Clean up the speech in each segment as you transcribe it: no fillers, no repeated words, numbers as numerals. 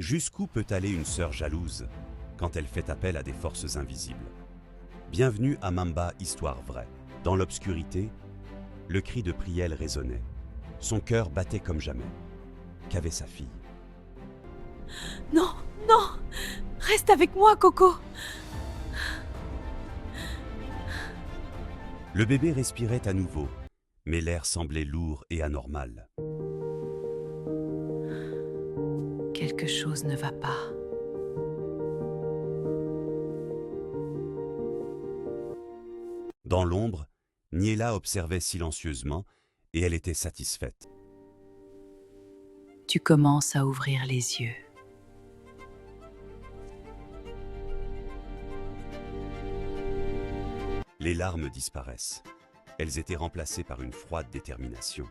Jusqu'où peut aller une sœur jalouse quand elle fait appel à des forces invisibles? Bienvenue à Mamba, histoire vraie. Dans l'obscurité, le cri de Priel résonnait. Son cœur battait comme jamais. Qu'avait sa fille? Non, non! Reste avec moi, Coco! Le bébé respirait à nouveau, mais l'air semblait lourd et anormal. Quelque chose ne va pas. Dans l'ombre, Niela observait silencieusement et elle était satisfaite. Tu commences à ouvrir les yeux. Les larmes disparaissent. Elles étaient remplacées par une froide détermination.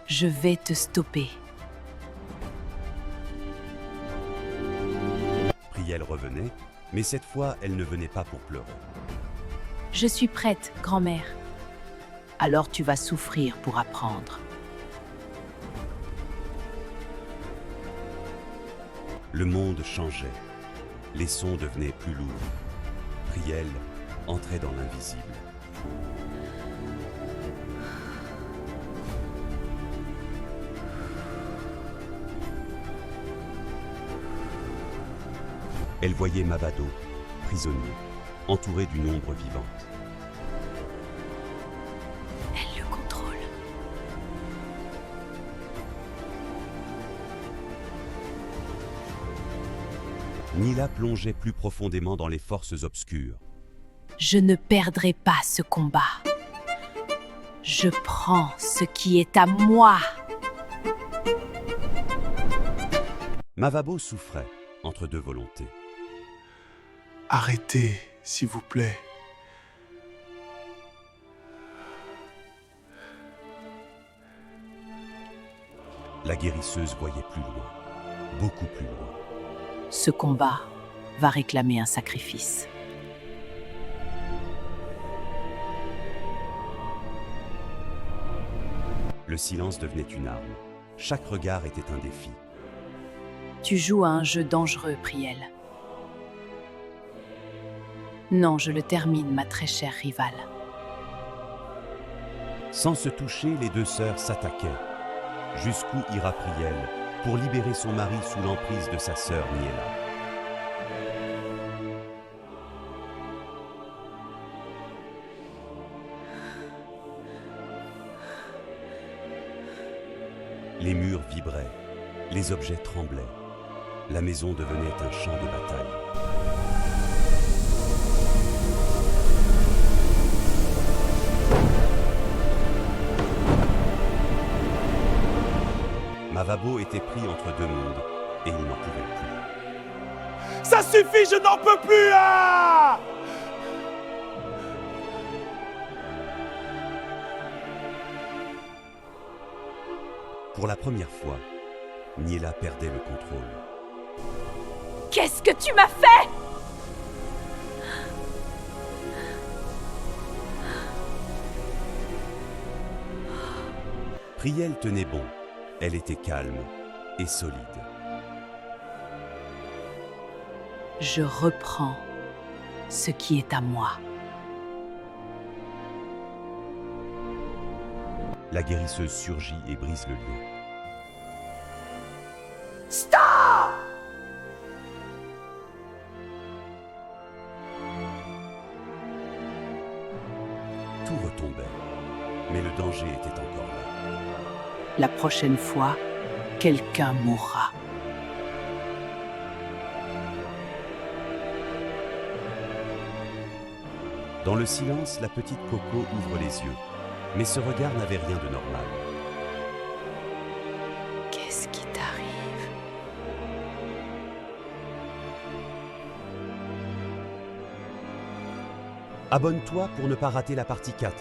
Je vais te stopper. Priel revenait, mais cette fois, elle ne venait pas pour pleurer. Je suis prête, grand-mère. Alors tu vas souffrir pour apprendre. Le monde changeait. Les sons devenaient plus lourds. Priel entrait dans l'invisible. Elle voyait Mavado, prisonnier, entouré d'une ombre vivante. Elle le contrôle. Niela plongeait plus profondément dans les forces obscures. Je ne perdrai pas ce combat. Je prends ce qui est à moi. Mavabo souffrait entre deux volontés. Arrêtez, s'il vous plaît. La guérisseuse voyait plus loin, beaucoup plus loin. Ce combat va réclamer un sacrifice. Le silence devenait une arme. Chaque regard était un défi. Tu joues à un jeu dangereux, Priel. Non, je le termine, ma très chère rivale. Sans se toucher, les deux sœurs s'attaquaient. Jusqu'où ira Priel pour libérer son mari sous l'emprise de sa sœur Niela? Les murs vibraient, les objets tremblaient. La maison devenait un champ de bataille. Mavabo était pris entre deux mondes et il n'en pouvait plus. Ça suffit, je n'en peux plus! Ah! Pour la première fois, Niela perdait le contrôle. Qu'est-ce que tu m'as fait? Priel tenait bon. Elle était calme et solide. Je reprends ce qui est à moi. La guérisseuse surgit et brise le lien. Stop! Tout retombait, mais le danger était encore là. La prochaine fois, quelqu'un mourra. Dans le silence, la petite Coco ouvre les yeux, mais ce regard n'avait rien de normal. Qu'est-ce qui t'arrive? Abonne-toi pour ne pas rater la partie 4.